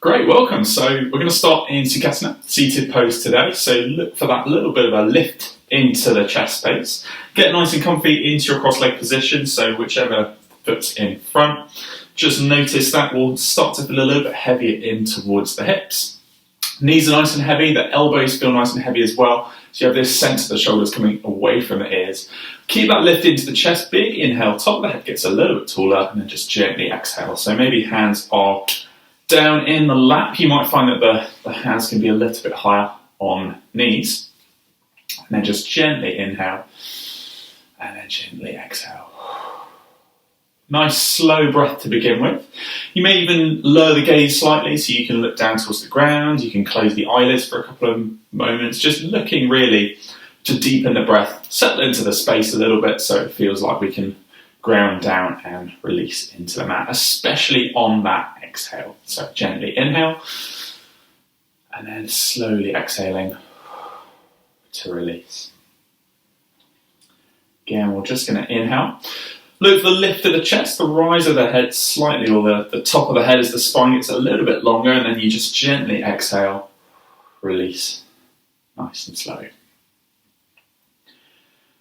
Great, welcome. So we're going to start in Sukhasana, seated pose today. So look for that little bit of a lift into the chest space. Get nice and comfy into your cross-leg position, so whichever foot's in front. Just notice that will start to feel a little bit heavier in towards the hips. Knees are nice and heavy, the elbows feel nice and heavy as well. So you have this sense of the shoulders coming away from the ears. Keep that lift into the chest, big inhale, top of the head gets a little bit taller, and then just gently exhale. So maybe hands are down in the lap. You might find that the hands can be a little bit higher on knees. And then just gently inhale, and then gently exhale. Nice slow breath to begin with. You may even lower the gaze slightly so you can look down towards the ground. You can close the eyelids for a couple of moments, just looking really to deepen the breath, settle into the space a little bit so it feels like we can ground down and release into the mat, especially on that exhale. So gently inhale and then slowly exhaling to release. Again, we're just going to inhale. Look for the lift of the chest, the rise of the head slightly, or the top of the head as the spine gets a little bit longer, and then you just gently exhale, release, nice and slow.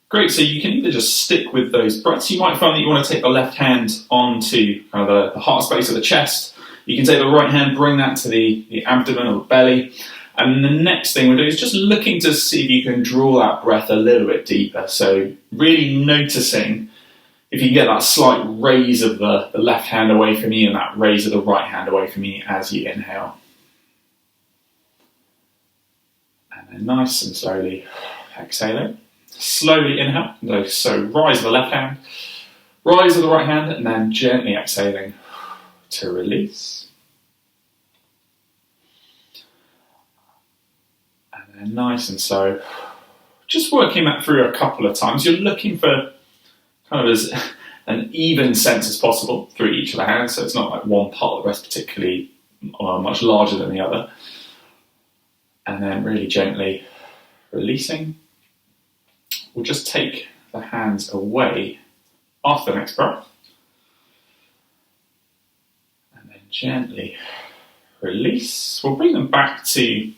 Great, so you can either just stick with those breaths. You might find that you want to take the left hand onto kind of the heart space of the chest. You can take the right hand, bring that to the abdomen or the belly. And the next thing we'll do is just looking to see if you can draw that breath a little bit deeper. So really noticing if you can get that slight raise of the left hand away from you and that raise of the right hand away from you as you inhale. And then nice and slowly exhaling. Slowly inhale, so rise of the left hand, rise of the right hand, and then gently exhaling to release. And then nice and slow, just working that through a couple of times. You're looking for kind of as an even sense as possible through each of the hands, so it's not like one part of the breath particularly much larger than the other. And then really gently releasing. We'll just take the hands away after the next breath. And then gently release. We'll bring them back to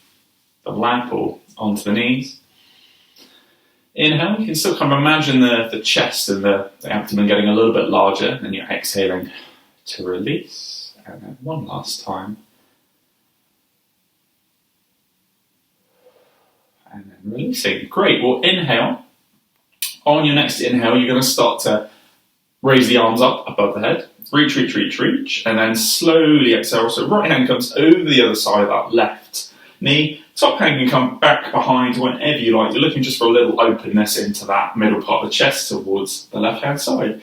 the lap or onto the knees. Inhale, you can still kind of imagine the chest and the abdomen getting a little bit larger, and then you're exhaling to release. And then one last time. And then releasing. Great, well inhale. On your next inhale, you're going to start to raise the arms up above the head. Reach, and then slowly exhale. So right hand comes over the other side of that left knee. Top hand can come back behind whenever you like. You're looking just for a little openness into that middle part of the chest towards the left hand side.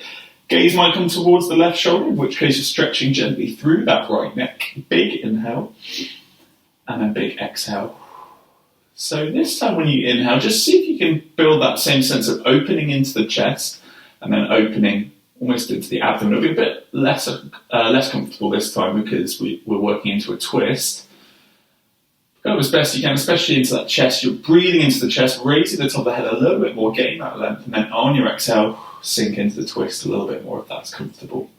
Gaze might come towards the left shoulder, in which case you're stretching gently through that right neck. Big inhale, and then big exhale. So this time when you inhale, just see if you can build that same sense of opening into the chest and then opening almost into the abdomen. It'll be a bit less comfortable this time because we're working into a twist. Go as best you can, especially into that chest. You're breathing into the chest, raising the top of the head a little bit more, getting that length, and then on your exhale, sink into the twist a little bit more if that's comfortable.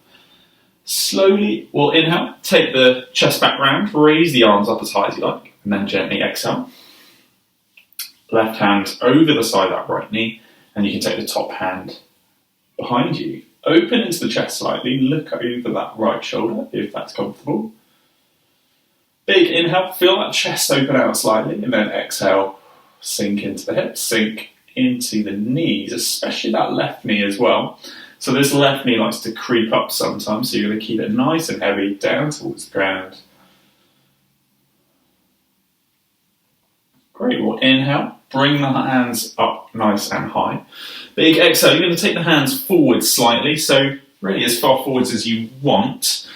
Slowly, we'll inhale, take the chest back round, raise the arms up as high as you like, and then gently exhale. Left hand over the side of that right knee, and you can take the top hand behind you. Open into the chest slightly, look over that right shoulder if that's comfortable. Big inhale, feel that chest open out slightly, and then exhale, sink into the hips, sink into the knees, especially that left knee as well. So this left knee likes to creep up sometimes, so you're going to keep it nice and heavy down towards the ground. Great, we'll inhale, bring the hands up nice and high. Big exhale, you're going to take the hands forward slightly, so really as far forwards as you want.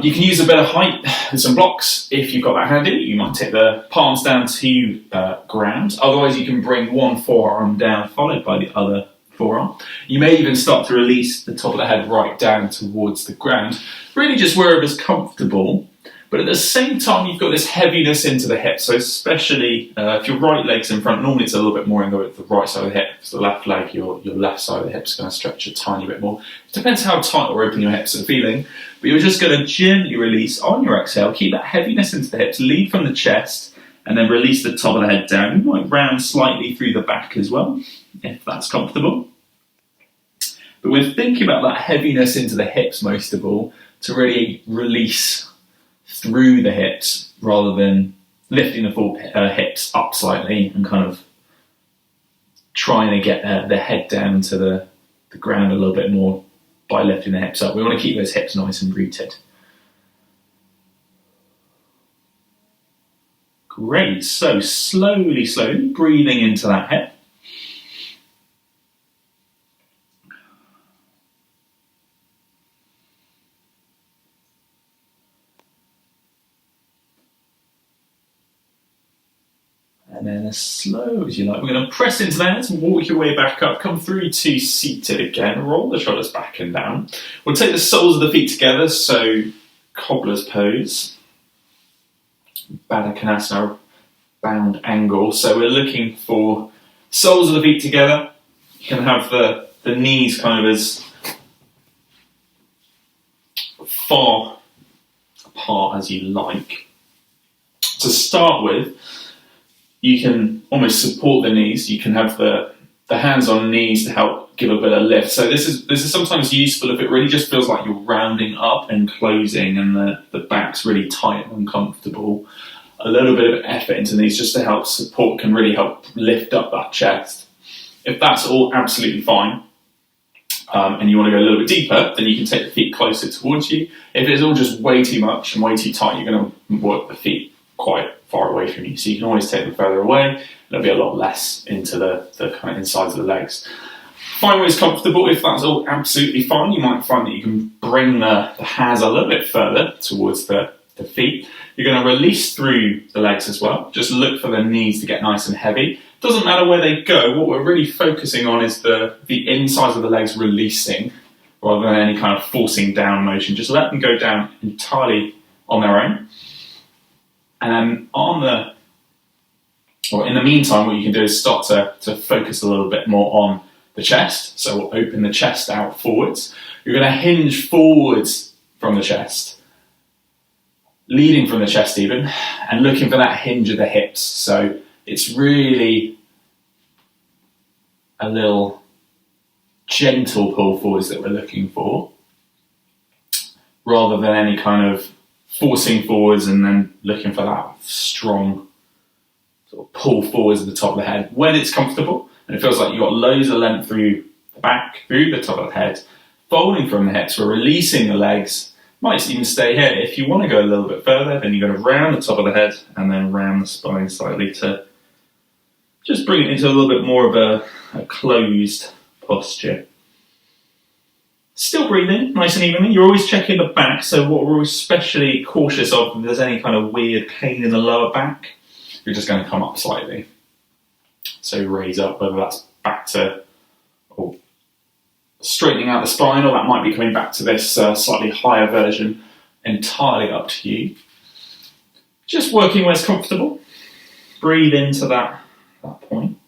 You can use a bit of height and some blocks if you've got that handy. You might take the palms down to ground, otherwise you can bring one forearm down followed by the other forearm. You may even start to release the top of the head right down towards the ground. Really just wherever's comfortable. But at the same time, you've got this heaviness into the hip. So especially if your right leg's in front, normally it's a little bit more in the right side of the hip. If it's the left leg, your left side of the hip is going to stretch a tiny bit more. It depends how tight or open your hips are feeling. But you're just going to gently release on your exhale. Keep that heaviness into the hips. Lead from the chest and then release the top of the head down. You might round slightly through the back as well, if that's comfortable. But we're thinking about that heaviness into the hips most of all to really release through the hips rather than lifting the full hips up slightly and kind of trying to get the head down to the ground a little bit more by lifting the hips up. We want to keep those hips nice and rooted. Great, so slowly breathing into that hip. And then as slow as you like, we're going to press into the hands, walk your way back up, come through to seated again, roll the shoulders back and down. We'll take the soles of the feet together, so cobbler's pose, Baddha Konasana, bound angle. So we're looking for soles of the feet together. You can have the knees kind of as far apart as you like. To start with, you can almost support the knees. You can have the hands on knees to help give a bit of lift. So this is sometimes useful if it really just feels like you're rounding up and closing and the back's really tight and uncomfortable. A little bit of effort into these just to help support can really help lift up that chest. If that's all absolutely fine, and you want to go a little bit deeper, then you can take the feet closer towards you. If it's all just way too much and way too tight, you're going to work the feet quite far away from you. So you can always take them further away. There'll be a lot less into the kind of insides of the legs. Find where it's comfortable. If that's all absolutely fine, you might find that you can bring the hands a little bit further towards the feet. You're going to release through the legs as well. Just look for the knees to get nice and heavy. Doesn't matter where they go. What we're really focusing on is the insides of the legs releasing rather than any kind of forcing down motion. Just let them go down entirely on their own. And then in the meantime, what you can do is start to focus a little bit more on the chest. So we'll open the chest out forwards. You're going to hinge forwards from the chest, leading from the chest even, and looking for that hinge of the hips. So it's really a little gentle pull forwards that we're looking for, rather than any kind of forcing forwards and then looking for that strong sort of pull forwards at the top of the head. When it's comfortable and it feels like you've got loads of length through the back, through the top of the head, folding from the hips, we're releasing the legs. Might even stay here. If you want to go a little bit further, then you're going to round the top of the head and then round the spine slightly to just bring it into a little bit more of a closed posture. Still breathing nice and evenly. You're always checking the back, so what we're especially cautious of, if there's any kind of weird pain in the lower back, you're just going to come up slightly. So raise up, whether that's back to or straightening out the spine, or that might be coming back to this slightly higher version, entirely up to you. Just working where it's comfortable. Breathe into that point.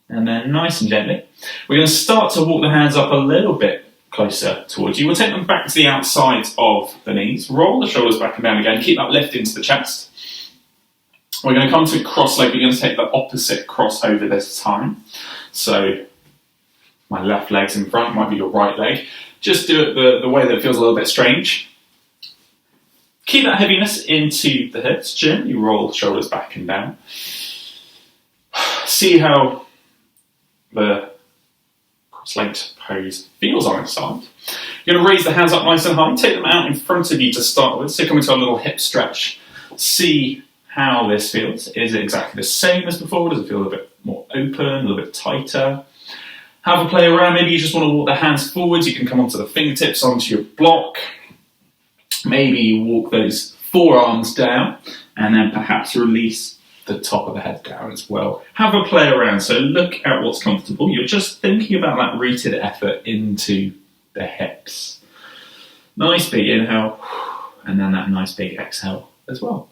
And then nice and gently, we're going to start to walk the hands up a little bit closer towards you. We'll take them back to the outsides of the knees. Roll the shoulders back and down again. Keep that lift into the chest. We're going to come to cross leg. We're going to take the opposite crossover this time. So my left leg's in front, might be your right leg. Just do it the way that feels a little bit strange. Keep that heaviness into the hips. Gently roll the shoulders back and down. See how the cross-legged pose feels on its side. You're going to raise the hands up nice and high. Take them out in front of you to start with. So come into a little hip stretch. See how this feels. Is it exactly the same as before? Does it feel a bit more open, a little bit tighter? Have a play around. Maybe you just want to walk the hands forwards. You can come onto the fingertips, onto your block. Maybe you walk those forearms down and then perhaps release the top of the head down as well. Have a play around. So look at what's comfortable. You're just thinking about that rooted effort into the hips. Nice big inhale, and then that nice big exhale as well.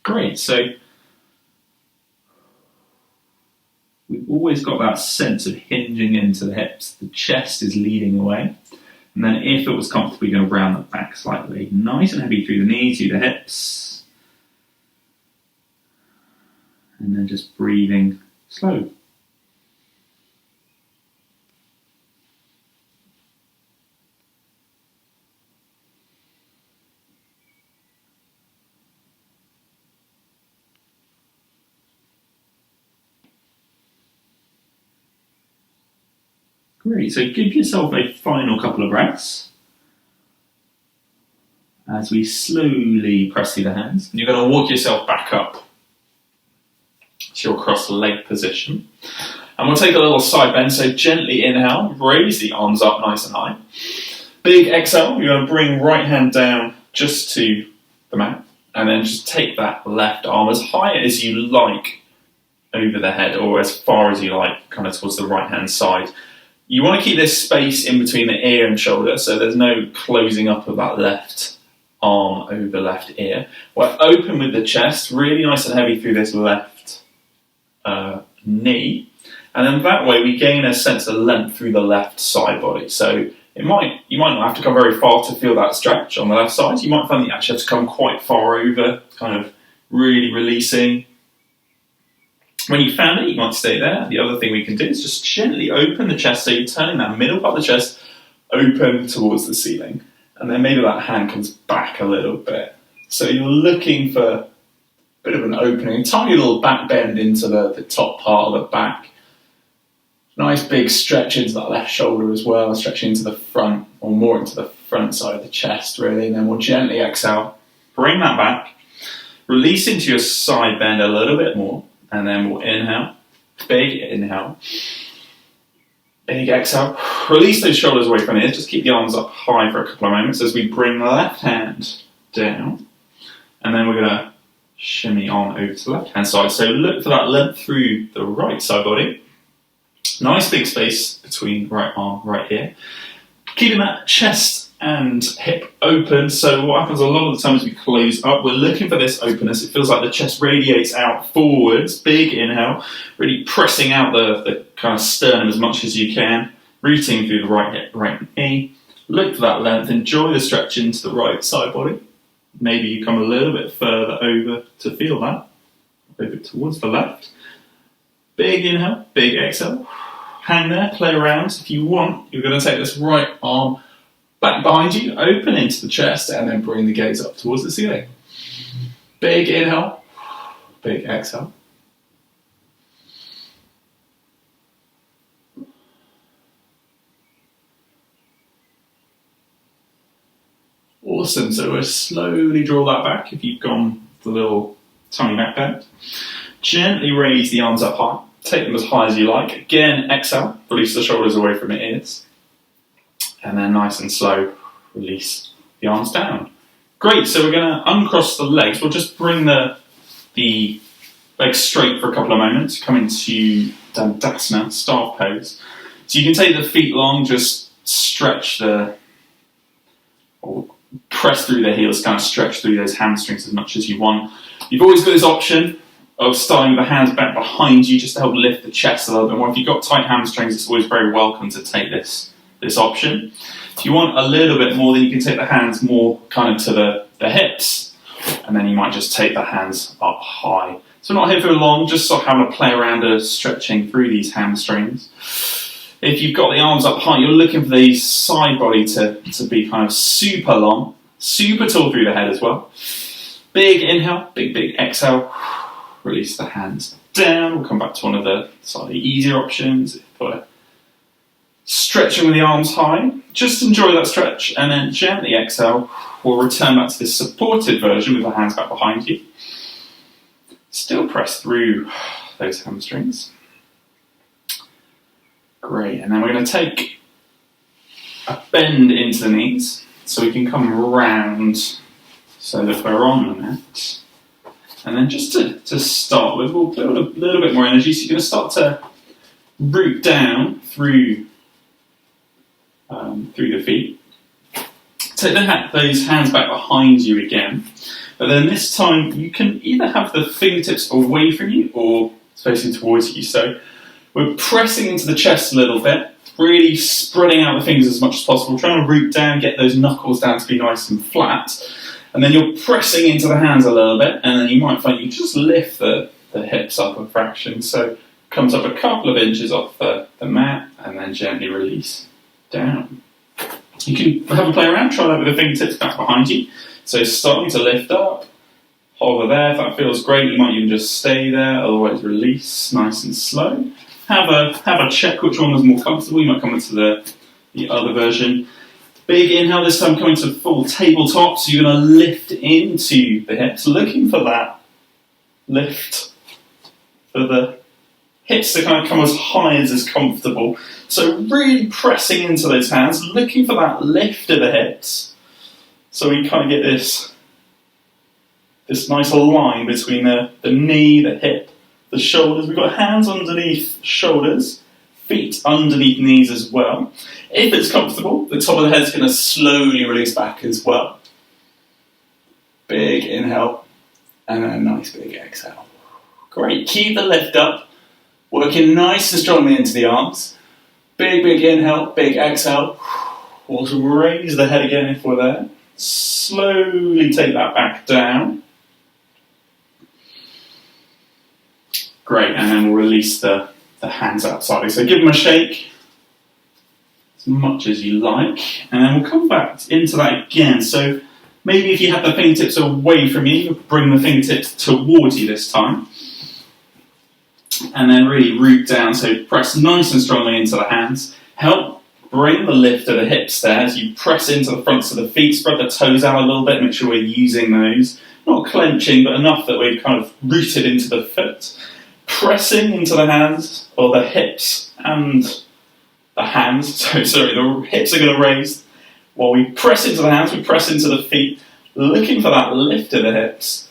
Great, so we've always got that sense of hinging into the hips. The chest is leading away. And then if it was comfortable, you're going to round that back slightly. Nice and heavy through the knees, through the hips. And then just breathing slow. Great, so give yourself a final couple of breaths as we slowly press through the hands. And you're going to walk yourself back up to your cross leg position. And we'll take a little side bend, so gently inhale, raise the arms up nice and high. Big exhale, you're going to bring right hand down just to the mat, and then just take that left arm as high as you like over the head, or as far as you like, kind of towards the right hand side. You want to keep this space in between the ear and shoulder, so there's no closing up of that left arm over left ear. We're open with the chest, really nice and heavy through this left knee, and then that way we gain a sense of length through the left side body. So you might not have to come very far to feel that stretch on the left side. You might find that you actually have to come quite far over, kind of really releasing. When you found it, you might stay there. The other thing we can do is just gently open the chest, so you're turning that middle part of the chest open towards the ceiling. And then maybe that hand comes back a little bit. So you're looking for a bit of an opening, a tiny little back bend into the top part of the back. Nice big stretch into that left shoulder as well, stretching into the front, or more into the front side of the chest really. And then we'll gently exhale, bring that back, release into your side bend a little bit more. And then we'll inhale, big inhale, big exhale. Release those shoulders away from the ears. Just keep the arms up high for a couple of moments as we bring the left hand down. And then we're going to shimmy on over to the left hand side. So look for that length through the right side body. Nice big space between right arm, right ear. Keeping that chest and hip open. So what happens a lot of the time as we close up, we're looking for this openness. It feels like the chest radiates out forwards. Big inhale, really pressing out the kind of sternum as much as you can, rooting through the right hip, right knee. Look for that length. Enjoy the stretch into the right side body. Maybe you come a little bit further over to feel that. Over towards the left. Big inhale, big exhale. Hang there, play around. If you want, you're going to take this right arm back behind you, open into the chest, and then bring the gaze up towards the ceiling. Big inhale, big exhale. Awesome, so we'll slowly draw that back if you've gone the little tummy back bend. Gently raise the arms up high, take them as high as you like. Again, exhale, release the shoulders away from the ears. And then nice and slow, release the arms down. Great, so we're going to uncross the legs. We'll just bring the legs straight for a couple of moments. Come into Dandasana, staff pose. So you can take the feet long, just stretch or press through the heels, kind of stretch through those hamstrings as much as you want. You've always got this option of starting with the hands back behind you just to help lift the chest a little bit more. If you've got tight hamstrings, it's always very welcome to take this option. If you want a little bit more, then you can take the hands more kind of to the hips, and then you might just take the hands up high. So we're not here for long, just sort of having a play around stretching through these hamstrings. If you've got the arms up high, you're looking for the side body to be kind of super long, super tall through the head as well. Big inhale, big exhale. Release the hands down. We'll come back to one of the slightly easier options. Stretching with the arms high. Just enjoy that stretch, and then gently exhale. We'll return back to this supported version with the hands back behind you. Still press through those hamstrings. Great, and then we're going to take a bend into the knees so we can come around so that we're on the mat. And then just to start with, we'll build a little bit more energy. So you're going to start to root down through the feet. Take those hands back behind you again, but then this time you can either have the fingertips away from you or facing towards you. So we're pressing into the chest a little bit, really spreading out the fingers as much as possible, trying to root down, get those knuckles down to be nice and flat. And then you're pressing into the hands a little bit, and then you might find you just lift the hips up a fraction. So comes up a couple of inches off the mat, and then gently release down. You can have a play around, try that with the fingertips back behind you. So starting to lift up, hover there. If that feels great, you might even just stay there, otherwise release nice and slow. Have a check which one was more comfortable. You might come into the other version. Big inhale, this time coming to full tabletop, so you're going to lift into the hips, looking for that lift, for the hips to kind of come as high as is comfortable. So really pressing into those hands, looking for that lift of the hips, so we kind of get this nice line between the knee, the hip, the shoulders. We've got hands underneath shoulders, feet underneath knees as well. If it's comfortable, the top of the head's going to slowly release back as well. Big inhale, and then a nice big exhale. Great, keep the lift up, working nice and strongly into the arms. Big inhale, big exhale. Also raise the head again if we're there. Slowly take that back down. Great, and then we'll release the hands outside. So give them a shake as much as you like, and then we'll come back into that again. So maybe if you have the fingertips away from you, bring the fingertips towards you this time. And then really root down, so press nice and strongly into the hands. Help bring the lift of the hips there as you press into the fronts of the feet. Spread the toes out a little bit, make sure we're using those. Not clenching, but enough that we've kind of rooted into the foot. Pressing into the hands, or the hips and the hands. So sorry, the hips are going to raise. While we press into the hands, we press into the feet, looking for that lift of the hips.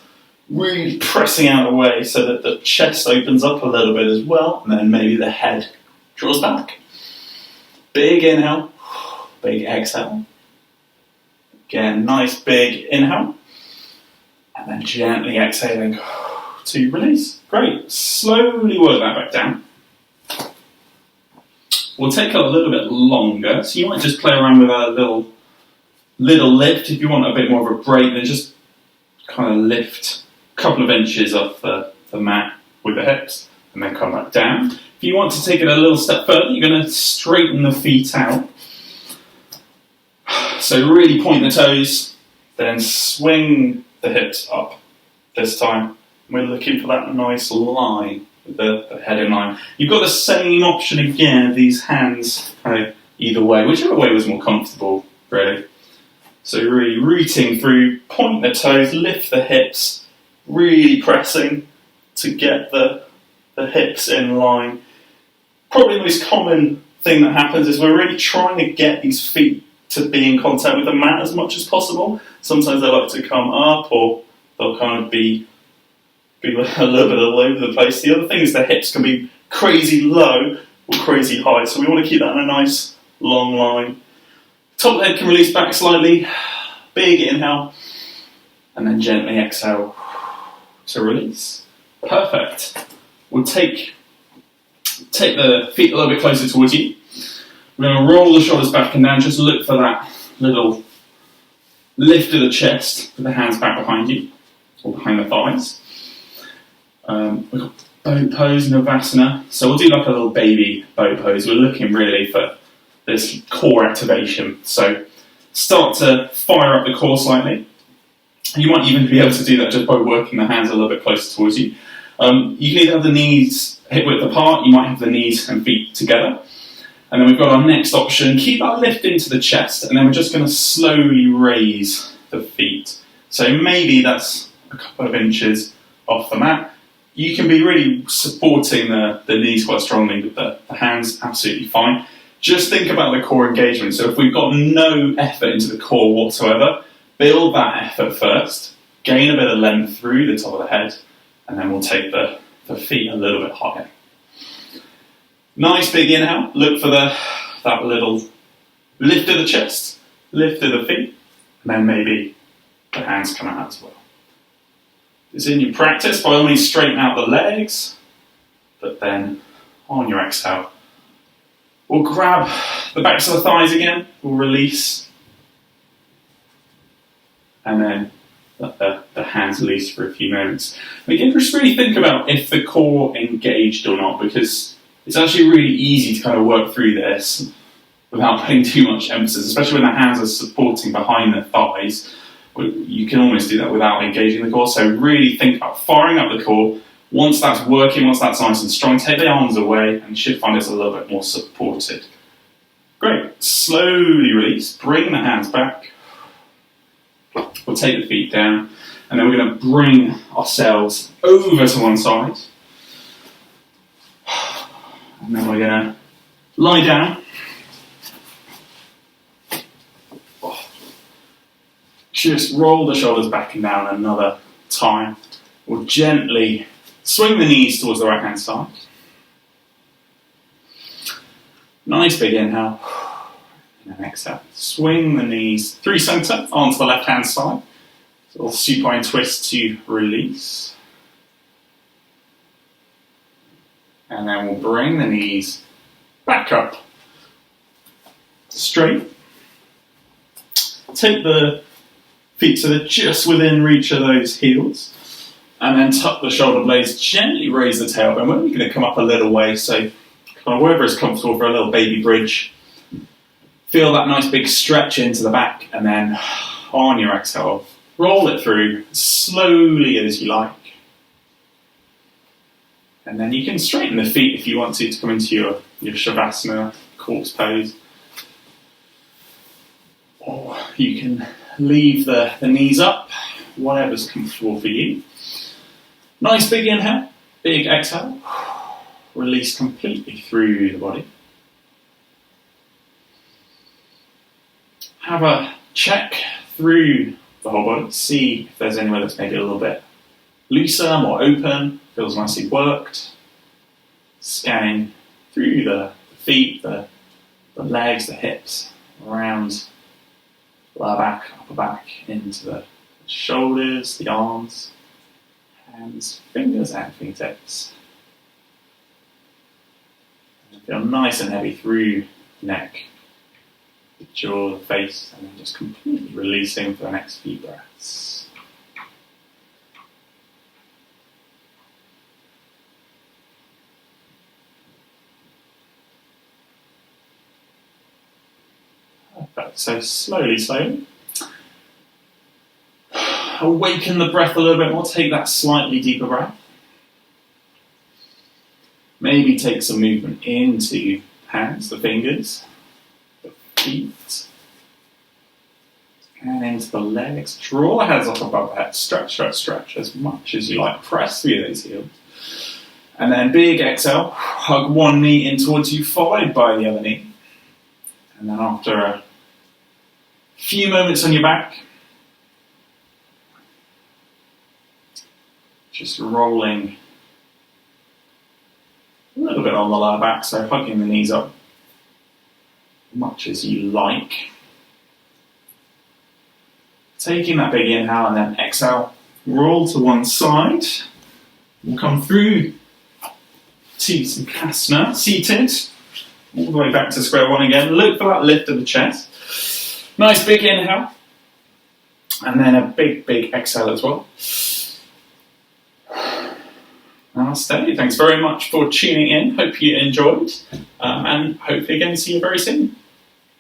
Really pressing out away so that the chest opens up a little bit as well, and then maybe the head draws back. Big inhale, big exhale. Again, nice big inhale, and then gently exhaling to release. Great, slowly work that back down. We'll take a little bit longer, so you might just play around with a little lift. If you want a bit more of a break, then just kind of lift couple of inches off the mat with the hips and then come back down. If you want to take it a little step further, you're going to straighten the feet out. So really point the toes, then swing the hips up. This time we're looking for that nice line with the head in line. You've got the same option again of these hands either way, whichever way was more comfortable really. So really rooting through, point the toes, lift the hips, really pressing to get the hips in line. Probably the most common thing that happens is we're really trying to get these feet to be in contact with the mat as much as possible. Sometimes they like to come up, or they'll kind of be a little bit all over the place. The other thing is the hips can be crazy low or crazy high, so we want to keep that in a nice long line. Top of the head can release back slightly. Big inhale, and then gently exhale to release. Perfect. We'll take the feet a little bit closer towards you. We're going to roll the shoulders back and down. Just look for that little lift of the chest with the hands back behind you, or behind the thighs. We've got boat pose, Navasana. So we'll do like a little baby boat pose. We're looking really for this core activation. So start to fire up the core slightly. You might even be able to do that just by working the hands a little bit closer towards you. You can either have the knees hip width apart, you might have the knees and feet together. And then we've got our next option, keep that lift into the chest, and then we're just going to slowly raise the feet. So maybe that's a couple of inches off the mat. You can be really supporting the knees quite strongly with the hands, absolutely fine. Just think about the core engagement. So if we've got no effort into the core whatsoever, build that effort first, gain a bit of length through the top of the head, and then we'll take the feet a little bit higher. Nice big inhale. Look for that little lift of the chest, lift of the feet, and then maybe the hands come out as well. As in your practice, by all means straighten out the legs, but then on your exhale, we'll grab the backs of the thighs again, we'll release, and then let the hands loose for a few moments. And again, just really think about if the core engaged or not, because it's actually really easy to kind of work through this without putting too much emphasis, especially when the hands are supporting behind the thighs. You can almost do that without engaging the core. So really think about firing up the core. Once that's working, once that's nice and strong, take the arms away and you should find it's a little bit more supported. Great. Slowly release. Bring the hands back. We'll take the feet down and then we're going to bring ourselves over to one side. And then we're going to lie down. Just roll the shoulders back and down another time. We'll gently swing the knees towards the right hand side. Nice big inhale. And then exhale. Swing the knees through center onto the left hand side. So a little supine twist to release. And then we'll bring the knees back up. Straight. Take the feet so they're just within reach of those heels. And then tuck the shoulder blades, gently raise the tailbone. We're only going to come up a little way, so kind of wherever is comfortable for a little baby bridge. Feel that nice big stretch into the back, and then on your exhale, roll it through slowly as you like. And then you can straighten the feet if you want to come into your Shavasana, corpse pose. Or you can leave the knees up, whatever's comfortable for you. Nice big inhale, big exhale. Release completely through the body. Have a check through the whole body. See if there's anywhere that's maybe a little bit looser, more open, feels nicely worked. Scanning through the feet, the legs, the hips, around lower back, upper back, into the shoulders, the arms, hands, fingers and fingertips. And feel nice and heavy through the neck, the jaw, the face, and then just completely releasing for the next few breaths. Perfect. So slowly. Awaken the breath a little bit more. Take that slightly deeper breath. Maybe take some movement into hands, the fingers, the feet, and into the legs. Draw the hands up above the head. Stretch as much as you like. Press through those heels. And then big exhale. Hug one knee in towards you, followed by the other knee. And then after a few moments on your back, just rolling a little bit on the lower back, so hugging the knees up as much as you like. Taking that big inhale and then exhale, roll to one side. We'll come through to Sukhasana, seated, all the way back to square one again. Look for that lift of the chest. Nice big inhale, and then a big exhale as well. Namaste. Thanks very much for tuning in. Hope you enjoyed, and hopefully again see you very soon.